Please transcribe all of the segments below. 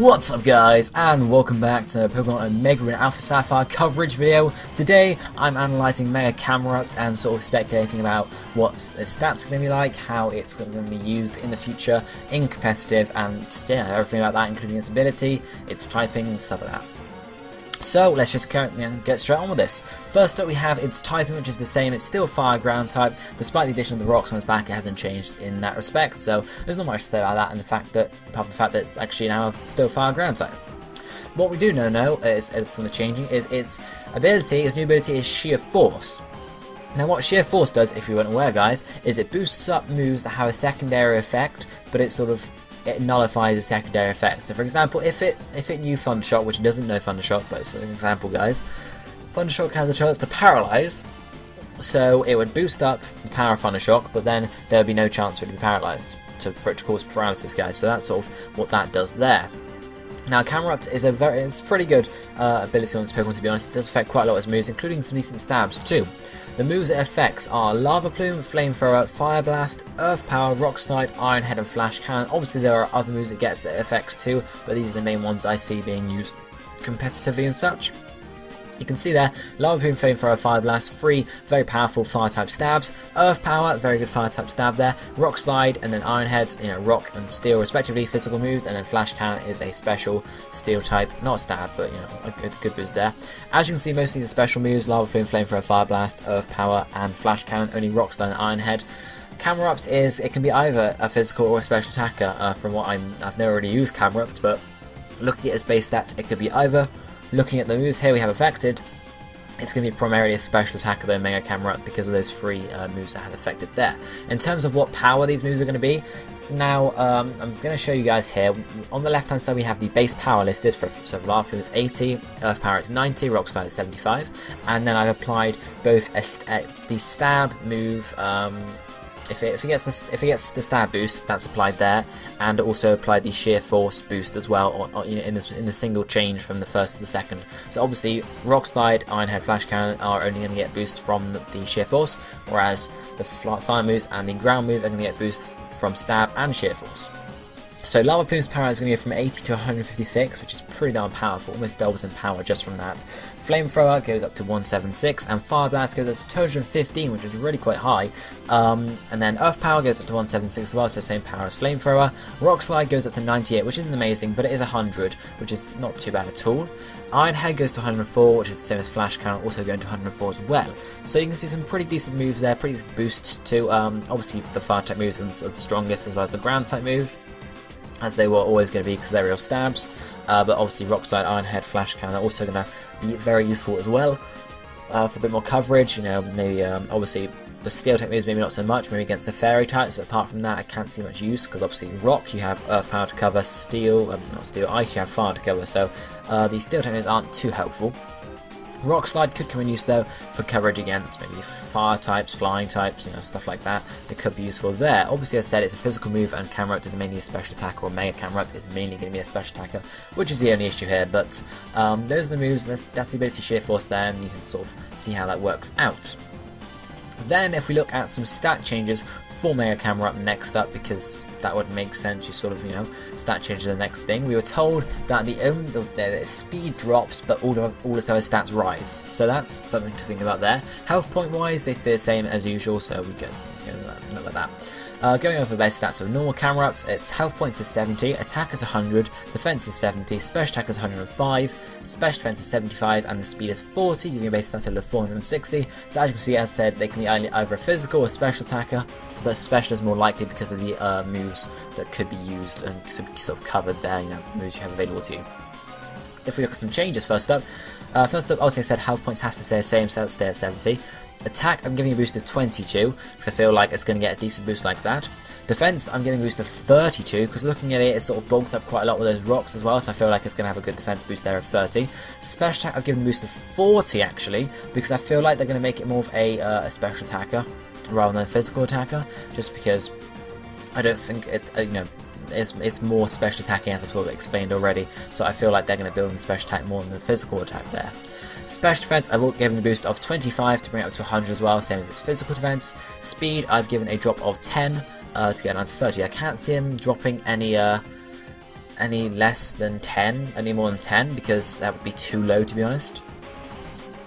What's up guys, and welcome back to Pokemon Mega and Alpha Sapphire coverage video. Today I'm analysing Mega Camerupt and sort of speculating about what its stats are going to be like, how it's going to be used in the future in competitive, and just, yeah, everything about that, including its ability, its typing and stuff like that. So let's just get straight on with this. First up we have its typing, which is the same. It's still fire ground type. Despite the addition of the rocks on its back, it hasn't changed in that respect. So there's not much to say about that, and the fact that, apart from the fact that it's actually now still fire ground type. What we do know is, from the changing, is its ability, its new ability is Shear Force. Now what Shear Force does, if you weren't aware guys, is it boosts up moves that have a secondary effect, but it nullifies a secondary effect. So for example, if it knew Thundershock, which it doesn't know Thundershock, but it's an example guys, Thundershock has a chance to paralyze, so it would boost up the power of Thundershock, but then there would be no chance for it to be paralyzed, for it to cause paralysis guys. So that's sort of what that does there. Now Camerupt is it's pretty good ability on this Pokemon, to be honest. It does affect quite a lot of its moves, including some decent stabs too. The moves it affects are Lava Plume, Flamethrower, Fire Blast, Earth Power, Rock Slide, Iron Head and Flash Cannon. Obviously there are other moves it gets that it affects too, but these are the main ones I see being used competitively and such. You can see there, Lava Plume, Flamethrower, Fire Blast, 3 very powerful fire type stabs. Earth Power, very good fire type stab there. Rock Slide, and then Iron Head, rock and steel respectively, physical moves, and then Flash Cannon is a special steel type, not stab, but a good boost there. As you can see, most of the special moves, Lava Plume, Flamethrower, Fire Blast, Earth Power, and Flash Cannon, only Rock Slide and Iron Head. Camerupt it can be either a physical or a special attacker. From what I've never really used Camerupt, but looking at its base stats, it could be either. Looking at the moves here we have affected, it's going to be primarily a special attacker than Mega Camerupt because of those 3 moves that has affected there. In terms of what power these moves are going to be, now I'm going to show you guys here. On the left hand side we have the base power listed, so Lava Plume is 80, Earth Power is 90, Rock Slide is 75, and then I've applied both the stab move. If it gets the stab boost, that's applied there, and also applied the Shear Force boost as well, in the single change from the first to the second. So obviously, Rock Slide, Iron Head, Flash Cannon are only going to get boost from the Shear Force, whereas the fire moves and the ground move are going to get boost from stab and Shear Force. So Lava Plume's power is going to go from 80 to 156, which is pretty darn powerful, almost doubles in power just from that. Flamethrower goes up to 176, and Fire Blast goes up to 215, which is really quite high. And then Earth Power goes up to 176 as well, so same power as Flamethrower. Rock Slide goes up to 98, which isn't amazing, but it is 100, which is not too bad at all. Iron Head goes to 104, which is the same as Flash Cannon, also going to 104 as well. So you can see some pretty decent moves there, pretty decent boosts to obviously the fire type moves are the strongest, as well as the ground type move, as they were always going to be because they're real stabs, but obviously Rock Slide, Iron Head, Flash Cannon are also going to be very useful as well for a bit more coverage. Maybe obviously the steel type moves maybe not so much, maybe against the fairy types, but apart from that I can't see much use because obviously rock you have Earth Power to cover, steel, not steel, ice you have fire to cover, so the steel type moves aren't too helpful. Rock Slide could come in use though for coverage against maybe fire types, flying types, stuff like that. It could be useful there. Obviously, as I said, it's a physical move, and Camerupt is mainly a special attacker, or Mega Camerupt is mainly going to be a special attacker, which is the only issue here. But those are the moves, and that's the ability Shear Force there, and you can sort of see how that works out. Then, if we look at some stat changes for Mega Camerupt next up, because that would make sense, you sort of, stat change is the next thing. We were told that the speed drops, but all its other stats rise. So that's something to think about there. Health point wise, they stay the same as usual, so we get nothing like that. Going over the base stats of normal Camerupt, its health points is 70, attack is 100, defense is 70, special attack is 105, special defense is 75, and the speed is 40, giving a base stat total of 460. So as you can see, as I said, they can be either a physical or special attacker, but special is more likely because of the moves that could be used and could be sort of covered there, moves you have available to you. If we look at some changes first up, obviously I said health points has to stay the same, so that's stay at 70. Attack, I'm giving a boost of 22, because I feel like it's going to get a decent boost like that. Defense, I'm giving a boost of 32, because looking at it, it's sort of bulked up quite a lot with those rocks as well, so I feel like it's going to have a good defense boost there of 30. Special attack, I've given a boost of 40 actually, because I feel like they're going to make it more of a special attacker rather than a physical attacker, just because I don't think it's more special attacking, as I've sort of explained already, so I feel like they're going to build in the special attack more than the physical attack there. Special defense, I've given a boost of 25 to bring it up to 100 as well, same as its physical defense. Speed, I've given a drop of 10 to get down to 30. I can't see him dropping any any less than 10, any more than 10, because that would be too low, to be honest.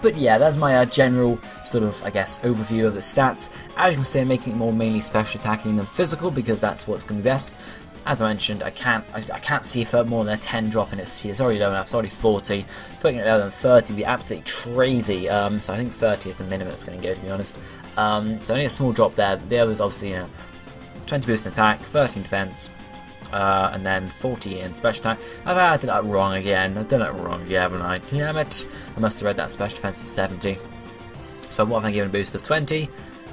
But yeah, that's my general sort of, I guess, overview of the stats. As you can see, I'm making it more mainly special attacking than physical, because that's what's going to be best. As I mentioned, I can't see for more than a 10 drop in its speed. It's already low enough. It's already 40. Putting it lower than 30 would be absolutely crazy. So I think 30 is the minimum it's going to go, to be honest. So only a small drop there. But the others, obviously, 20 boost in attack, 13 defense, and then 40 in special attack. I did that wrong again. I've done it wrong again, haven't I? Damn it! I must have read that special defense is 70. So what have I given a boost of 20?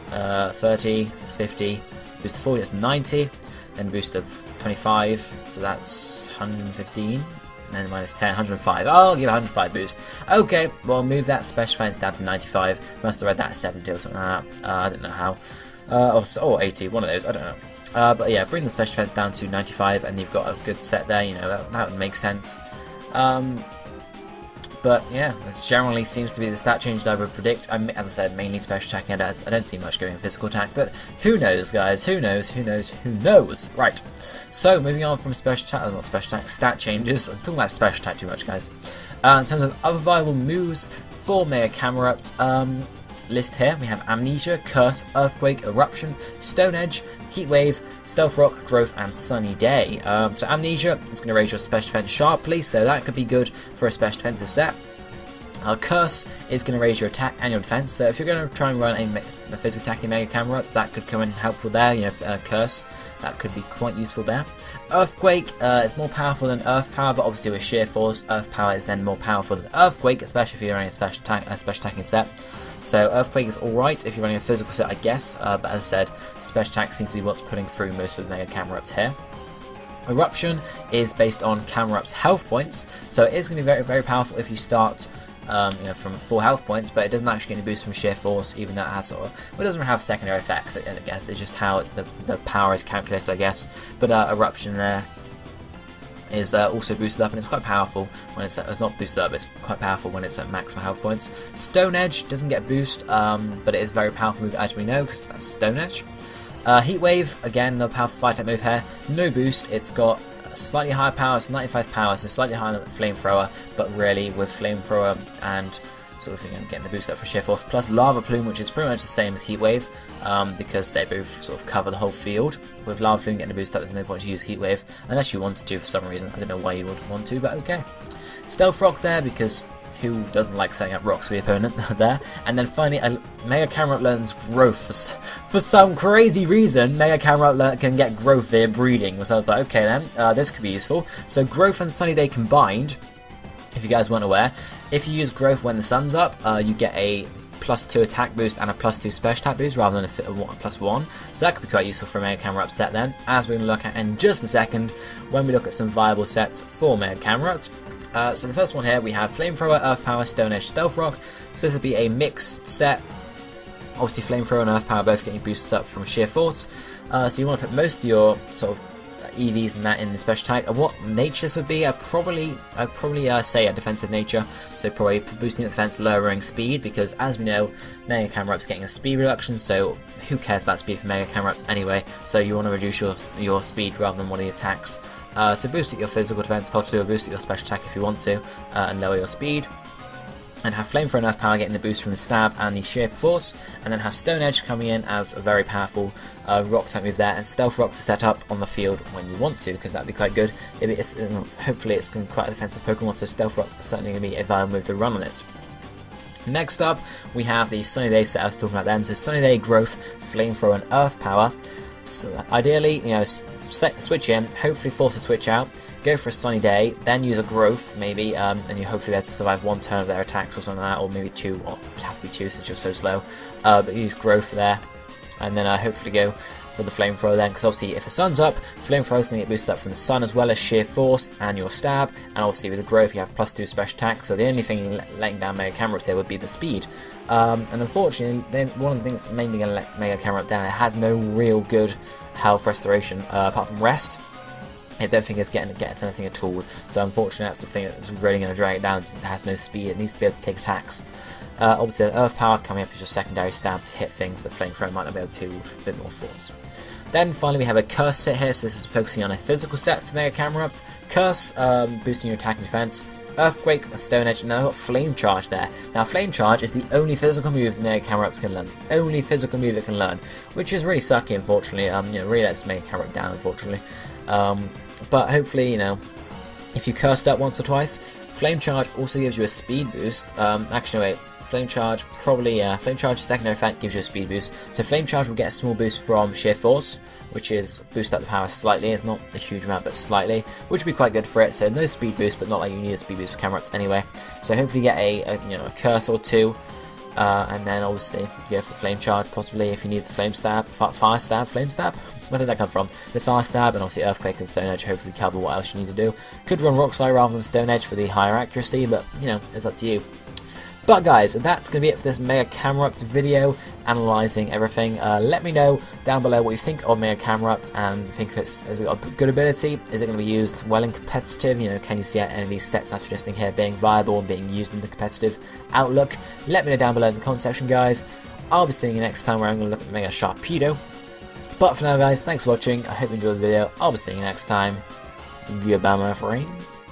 30, that's 50. Boost of 40, that's 90. Then boost of 25, so that's 115. And then minus 10, 105. I'll give 105 boost. Okay, well, move that special defense down to 95. Must have read that 70 or something like that. I don't know how. Or 80, one of those, I don't know. But yeah, bring the special defense down to 95, and you've got a good set there, you know, that would make sense. But yeah, that generally seems to be the stat changes I would predict. As I said, mainly special attacking. I don't see much going physical attack, but who knows, guys? Who knows? Who knows? Who knows? Right. So moving on from special attack, not special attack, stat changes. I'm talking about special attack too much, guys. In terms of other viable moves for Mega Camerupt, list here we have Amnesia, Curse, Earthquake, Eruption, Stone Edge, Heat Wave, Stealth Rock, Growth, and Sunny Day. So Amnesia is going to raise your special defense sharply, so that could be good for a special defensive set. Curse is going to raise your attack and your defense, so if you're going to try and run a physical attacking Mega Camerupt, that could come in helpful there. You know, Curse, that could be quite useful there. Earthquake is more powerful than Earth Power, but obviously with Shear Force, Earth Power is then more powerful than Earthquake, especially if you're running a special attacking set. So Earthquake is alright if you're running a physical set, I guess, but as I said, special attack seems to be what's putting through most of the Mega Camerupts here. Eruption is based on Camerupt's health points, so it is going to be very, very powerful if you start from 4 health points, but it doesn't actually get a boost from Shear Force, even though it has sort of, well, it doesn't have secondary effects, I guess, it's just how the power is calculated, I guess. But Eruption there is also boosted up, and it's quite powerful when it's not boosted up, it's quite powerful when it's at maximum health points. Stone Edge doesn't get a boost, but it is a very powerful move, as we know, because that's Stone Edge. Heat Wave, again, another powerful fire type move here, no boost, it's got slightly higher power, it's 95 power, so slightly higher than Flamethrower, but really with Flamethrower and sort of getting the boost up for Shear Force, plus Lava Plume, which is pretty much the same as Heat Wave, because they both sort of cover the whole field. With Lava Plume getting the boost up, there's no point to use Heat Wave, unless you wanted to for some reason. I don't know why you would want to, but okay. Stealth Rock there, because who doesn't like setting up rocks for the opponent there? And then finally, Mega Camerupt learns Growth. For some crazy reason, Mega Camerupt can get Growth via breeding, so I was like, okay then, this could be useful. So Growth and Sunny Day combined, if you guys weren't aware, if you use Growth when the sun's up, you get a +2 attack boost and a +2 special attack boost rather than a +1. So that could be quite useful for a Mega Camerupt set then, as we're going to look at in just a second when we look at some viable sets for Mega Camerupt. So the first one here, we have Flamethrower, Earth Power, Stone Edge, Stealth Rock. So this would be a mixed set. Obviously Flamethrower and Earth Power both getting boosted up from Shear Force. So you want to put most of your sort of EVs and that in the special attack. And what nature this would be, I'd probably say a defensive nature, so probably boosting the defense, lowering speed, because as we know, Mega Camerupt's getting a speed reduction, so who cares about speed for Mega Camerupts anyway, so you want to reduce your speed rather than one of the attacks. So boost at your physical defense, possibly, or boost at your special attack if you want to, and lower your speed. And have Flamethrower and Earth Power getting the boost from the Stab and the Shear Force, and then have Stone Edge coming in as a very powerful rock type move there, and Stealth Rock to set up on the field when you want to, because that'd be quite good. Hopefully it's going to be quite a defensive Pokemon, so Stealth Rock is certainly going to be a viable move to run on it. Next up, we have the Sunny Day set I was talking about then, so Sunny Day, Growth, Flamethrower and Earth Power. So ideally, switch in, hopefully force a switch out, go for a Sunny Day, then use a Growth maybe, and you hopefully be able to survive one turn of their attacks or something like that, or maybe 2, or it would have to be 2 since you're so slow, but use Growth there, and then hopefully go for the Flamethrower then, because obviously if the sun's up, Flamethrower is going to get boosted up from the sun as well as Shear Force and your Stab, and obviously with the Growth you have +2 special attack, so the only thing letting down Mega Camerupt here would be the speed. And unfortunately, then one of the things mainly going to let Mega Camerupt down, it has no real good health restoration, apart from rest. I don't think it's getting anything at all, so unfortunately that's the thing that's really going to drag it down, since it has no speed. It needs to be able to take attacks. Obviously Earth Power coming up as your secondary stab to hit things that Flamethrower might not be able to with a bit more force. Then finally we have a Curse set here, so this is focusing on a physical set for Mega Camerupt. Curse, boosting your attack and defense. Earthquake, a Stone Edge, and now I've got Flame Charge there. Now Flame Charge is the only physical move that Mega Camerupt can learn. The only physical move it can learn, which is really sucky, unfortunately. Really lets Mega Camerupt down, unfortunately. But hopefully, you know, if you cursed up once or twice, Flame Charge also gives you a speed boost. Actually, wait. Flame Charge, probably, yeah. Flame Charge secondary effect gives you a speed boost. So Flame Charge will get a small boost from Shear Force, which is boost up the power slightly. It's not a huge amount, but slightly, which would be quite good for it. So no speed boost, but not like you need a speed boost for Camerupt anyway. So hopefully you get a curse or two, and then obviously go for the Flame Charge, possibly if you need the Flame Stab, Fire Stab, Flame Stab. Where did that come from? The Fire Stab, and obviously Earthquake and Stone Edge hopefully cover what else you need to do. Could run Rock Slide rather than Stone Edge for the higher accuracy, but you know, it's up to you. But guys, that's going to be it for this Mega Camerupt video, analysing everything. Let me know down below what you think of Mega Camerupt, and think has it got a good ability? Is it going to be used well in competitive? You know, can you see any of these sets I'm suggesting here being viable and being used in the competitive outlook? Let me know down below in the comment section, guys. I'll be seeing you next time where I'm going to look at the Mega Sharpedo. But for now, guys, thanks for watching. I hope you enjoyed the video. I'll be seeing you next time. Goodbye, my friends.